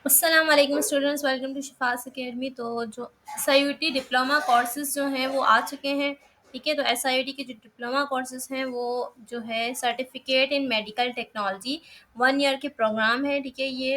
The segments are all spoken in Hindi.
अस्सलाम वालेकुम स्टूडेंट्स, वेलकम टू शिफास अकेडमी। तो जो एसआईयूटी डिप्लोमा कोर्सेज़ जो हैं वो आ चुके हैं। ठीक है, तो एसआईयूटी के जो डिप्लोमा कोर्सेज़ हैं वो जो है certificate in medical technology 1 year के प्रोग्राम है। ठीक है, ये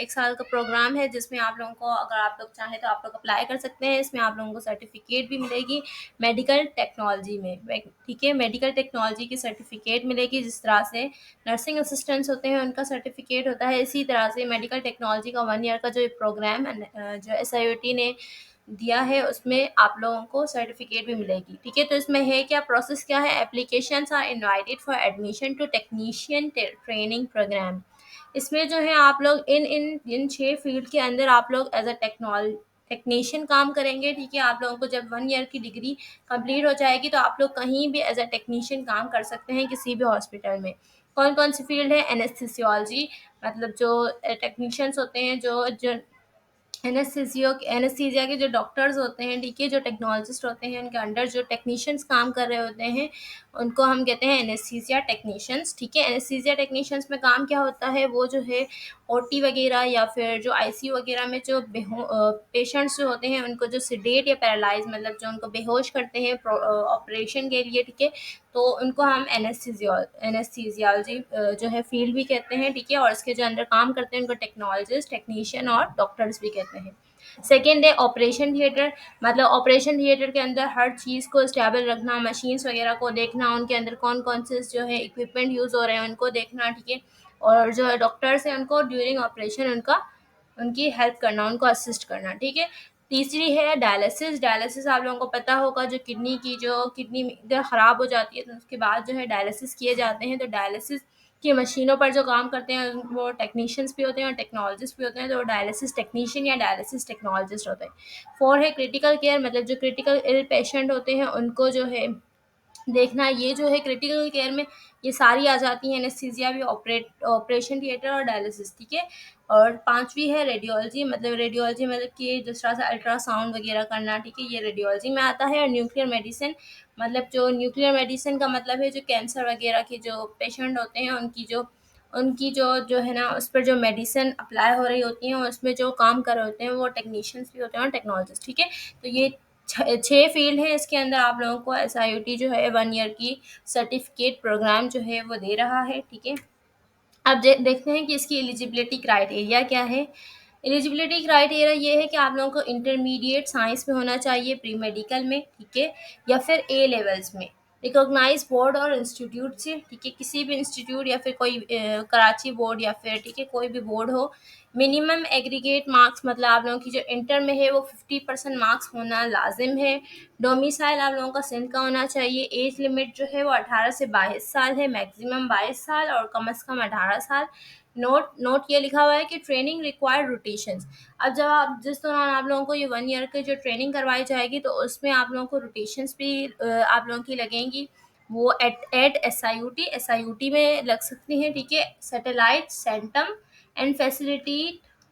1 साल का प्रोग्राम है जिसमें आप लोगों को, अगर आप लोग चाहें तो आप लोग अप्लाई कर सकते हैं। इसमें आप लोगों को सर्टिफिकेट भी मिलेगी मेडिकल टेक्नोलॉजी में। ठीक है, मेडिकल टेक्नोलॉजी की सर्टिफिकेट मिलेगी। जिस तरह से नर्सिंग असिस्टेंट्स होते हैं उनका सर्टिफिकेट होता है, इसी तरह से मेडिकल टेक्नोलॉजी का 1 ईयर का जो प्रोग्राम जो एसआईयूटी ने दिया है उसमें आप लोगों को सर्टिफिकेट भी मिलेगी। ठीक है, तो इसमें है क्या, प्रोसेस क्या है। Applications are invited for admission to technician training programme. इसमें जो है आप लोग इन इन इन 6 फील्ड के अंदर आप लोग एज अ टेक्नीशियन काम करेंगे। ठीक है, आप लोगों को जब 1 ईयर की डिग्री कंप्लीट हो जाएगी तो आप लोग कहीं भी एज अ टेक्नीशियन काम कर सकते हैं किसी भी हॉस्पिटल में। कौन कौन सी फील्ड है, एनेस्थीसियोलॉजी, मतलब जो टेक्नीशियंस होते हैं, जो जो एनेस्थीसिया के जो डॉक्टर्स होते हैं, ठीक है, जो टेक्नोलॉजिस्ट होते हैं, उनके अंडर जो टेक्नीशियंस काम कर रहे होते हैं उनको हम कहते हैं एनेस्थीसिया टेक्नीशियंस। ठीक है, एनेस्थीसिया टेक्नीशियंस में काम क्या होता है, वो जो है ओटी वगैरह या फिर जो आईसीयू वगैरह में जो पेशेंट्स जो होते हैं उनको जो सिडेट या पैरालाइज, मतलब जो उनको बेहोश करते हैं ऑपरेशन के लिए। ठीक है, तो उनको हम एनेस्थीसियोलॉजी जो है फील्ड भी कहते हैं। ठीक है, और इसके जो अंदर काम करते हैं उनको टेक्नोलॉजिस्ट, टेक्नीशियन और डॉक्टर्स भी कहते हैं। सेकेंड है ऑपरेशन थिएटर, मतलब ऑपरेशन थिएटर के अंदर हर चीज़ को स्टेबल रखना, मशीन्स वगैरह को देखना, उनके अंदर कौन कौन से जो है इक्विपमेंट यूज़ हो रहे हैं उनको देखना। ठीक है, और जो है डॉक्टर्स हैं उनको ड्यूरिंग ऑपरेशन उनकी हेल्प करना, उनको असिस्ट करना। ठीक है, तीसरी है डायलिसिस। डायलिसिस आप लोगों को पता होगा, जो किडनी इधर ख़राब हो जाती है तो उसके बाद जो है डायलिसिस किए जाते हैं। तो डायलिसिस की मशीनों पर जो काम करते हैं वो टेक्नीशियंस भी होते हैं और टेक्नोलॉजिस्ट भी होते हैं। तो डायलिसिस टेक्नीशियन या डायलिसिस टेक्नोलॉजिस्ट होते हैं। 4 है क्रिटिकल केयर, मतलब जो क्रिटिकल इल पेशेंट होते हैं उनको जो है देखना। ये जो है क्रिटिकल केयर में ये सारी आ जाती हैं, एनेस्थीसिया भी, ऑपरेशन थिएटर और डायलिसिस। ठीक है, और पांचवी है रेडियोलॉजी, मतलब रेडियोलॉजी मतलब कि जिस तरह से अल्ट्रासाउंड वगैरह करना। ठीक है, ये रेडियोलॉजी में आता है। और न्यूक्लियर मेडिसिन, मतलब जो न्यूक्लियर मेडिसिन का मतलब है जो कैंसर वगैरह के जो पेशेंट होते हैं उनकी जो है ना उस पर जो मेडिसिन अप्लाई हो रही होती हैं उसमें जो काम कर रहे होते हैं वो टेक्नीशियंस भी होते हैं और टेक्नोलॉजिस्ट। ठीक है, तो ये 6 फील्ड है। इसके अंदर आप लोगों को एसआईयूटी जो है 1 ईयर की सर्टिफिकेट प्रोग्राम जो है वो दे रहा है। ठीक है, अब देखते हैं कि इसकी एलिजिबिलिटी क्राइटेरिया क्या है। एलिजिबिलिटी क्राइटेरिया ये है कि आप लोगों को इंटरमीडिएट साइंस में होना चाहिए, प्री मेडिकल में। ठीक है, या फिर ए लेवल्स में रिकॉग्नाइज बोर्ड और इंस्टीट्यूट से। ठीक है, किसी भी इंस्टीट्यूट या फिर कोई कराची बोर्ड या फिर ठीक है कोई भी बोर्ड हो। मिनिमम एग्रीगेट मार्क्स, मतलब आप लोगों की जो इंटर में है वो 50% मार्क्स होना लाजिम है। डोमिसाइल आप लोगों का सिंध का होना चाहिए। एज लिमिट जो है वो 18 से 22 साल है, मैक्सिमम 22 साल और कम से कम 18 साल। नोट नोट ये लिखा हुआ है कि ट्रेनिंग रिक्वायर्ड रोटेशंस। अब जब आप जिस दौरान आप लोगों को ये 1 ईयर की जो ट्रेनिंग करवाई जाएगी तो उसमें आप लोगों को रोटेशंस भी आप लोगों की लगेंगी। वो at S I U T में लग सकती हैं। ठीक है, satellite centres and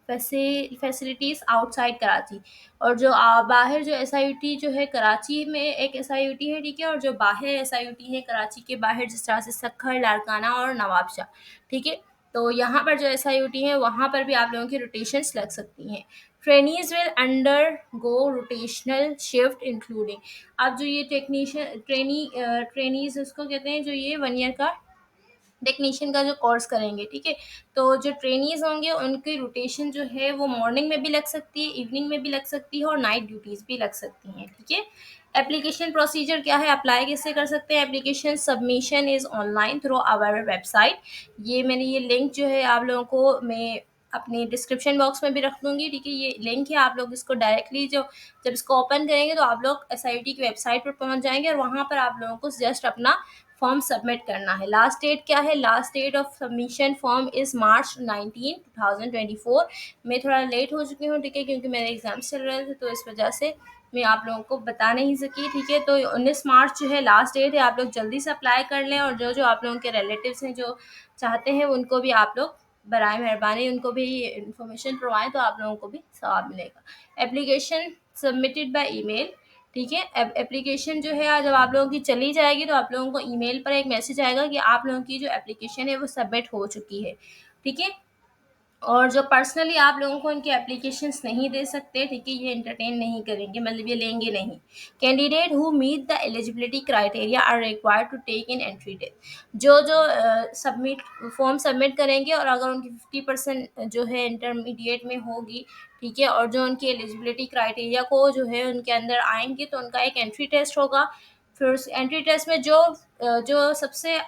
facilities outside Karachi. और जो बाहर जो एसआईयूटी जो है कराची में एक एसआईयूटी है। ठीक है, और जो बाहर एसआईयूटी है कराची के बाहर जिस तरह से सक्खर, लाड़काना और नवाबशाह। ठीक है, तो यहाँ पर जो एसआईयूटी है वहाँ पर भी आप लोगों की रोटेशंस लग सकती हैं। Trainees will under go rotational shift including. अब जो ये ट्रेनीज उसको कहते हैं जो ये 1 ईयर का टेक्नीशियन का जो कोर्स करेंगे। ठीक है, तो जो ट्रेनीज होंगे उनकी रोटेशन जो है वो मॉर्निंग में भी लग सकती है, इवनिंग में भी लग सकती है और नाइट ड्यूटीज़ भी लग सकती हैं। ठीक है, एप्लीकेशन प्रोसीजर क्या है, अप्लाई कैसे कर सकते हैं। Application submission is online through our website. ये मैंने ये लिंक जो है आप लोगों को मैं अपनी डिस्क्रिप्शन बॉक्स में भी रख दूँगी। ठीक है, ये लिंक है, आप लोग इसको डायरेक्टली जब इसको ओपन करेंगे तो आप लोग एसआईटी की वेबसाइट पर पहुंच जाएंगे और वहाँ पर आप लोगों को जस्ट अपना फॉर्म सबमिट करना है। लास्ट डेट क्या है, last date of submission form is March 19, 2024। मैं थोड़ा लेट हो चुकी हूँ। ठीक है, क्योंकि मेरे एग्ज़ाम्स चल रहे थे तो इस वजह से मैं आप लोगों को बता नहीं सकी। ठीक है, तो 19 मार्च जो है लास्ट डेट है, आप लोग जल्दी से अप्लाई कर लें। और जो जो आप लोगों के रिलेटिव्स हैं जो चाहते हैं उनको भी आप लोग बराए मेहरबानी उनको भी इन्फॉर्मेशन प्रोवाइड, तो आप लोगों को भी सवाब मिलेगा। Application submitted by email. ठीक है, एप्लीकेशन जो है जब आप लोगों की चली जाएगी तो आप लोगों को ईमेल पर एक मैसेज आएगा कि आप लोगों की जो एप्लीकेशन है वो सबमिट हो चुकी है। ठीक है, और जो पर्सनली आप लोगों को इनके एप्लीकेशंस नहीं दे सकते, ठीक है, ये एंटरटेन नहीं करेंगे, मतलब ये लेंगे नहीं। Candidate who meet the eligibility criteria are required to take in entry test. जो जो सबमिट फॉर्म सबमिट करेंगे और अगर उनकी 50% जो है इंटरमीडिएट में होगी, ठीक है, और जो उनकी एलिजिबिलिटी क्राइटेरिया को जो है उनके अंदर आएंगे, तो उनका एक एंट्री टेस्ट होगा। फिर उस एंट्री टेस्ट में जो सबसे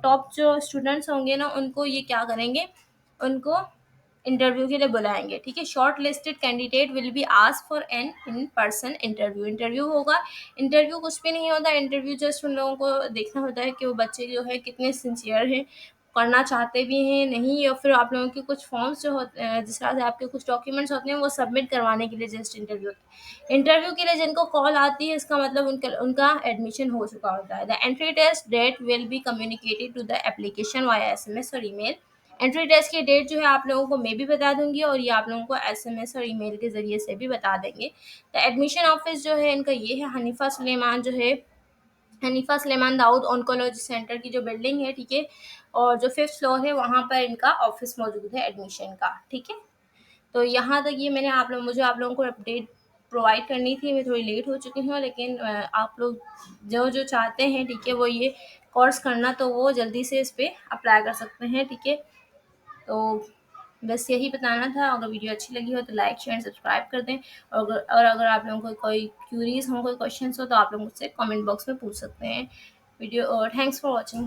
टॉप जो स्टूडेंट्स होंगे ना, उनको ये क्या करेंगे, उनको इंटरव्यू के लिए बुलाएंगे, ठीक है। Shortlisted candidate will be ask for an in person interview. Interview होगा, इंटरव्यू कुछ भी नहीं होता, इंटरव्यू जस्ट उन लोगों को देखना होता है कि वो बच्चे जो है कितने सिंसियर हैं, करना चाहते भी हैं नहीं, या फिर आप लोगों के कुछ फॉर्म्स जो होते हैं, जिस तरह से आपके कुछ डॉक्यूमेंट्स होते हैं, वो सबमिट करवाने के लिए जस्ट इंटरव्यू होता है। इंटरव्यू के लिए जिनको कॉल आती है, इसका मतलब उनका उनका एडमिशन हो चुका होता है। The entry test date will be communicated to the application via SMS और ईमेल। एंट्री टेस्ट की डेट जो है आप लोगों को मैं भी बता दूंगी, और ये आप लोगों को SMS और ईमेल के ज़रिए से भी बता देंगे। द एडमिशन ऑफिस जो है इनका ये है, हनीफा सुलेमान जो है, हनीफा सुलेमान दाऊद ऑन्कोलॉजी सेंटर की जो बिल्डिंग है, ठीक है, और जो 5th फ्लोर है, वहाँ पर इनका ऑफिस मौजूद है एडमिशन का, ठीक है। तो यहाँ तक ये मैंने मुझे आप लोगों को अपडेट प्रोवाइड करनी थी। मैं थोड़ी लेट हो चुकी हूँ, लेकिन आप लोग जो जो चाहते हैं, ठीक है, वो ये कोर्स करना, तो वो जल्दी से इस पर अप्लाई कर सकते हैं, ठीक है। तो बस यही बताना था। अगर वीडियो अच्छी लगी हो तो लाइक शेयर सब्सक्राइब कर दें, और अगर आप लोगों को कोई क्यूरीज हो, कोई क्वेश्चन हो, तो आप लोग मुझसे कमेंट बॉक्स में पूछ सकते हैं। वीडियो और थैंक्स फॉर वॉचिंग।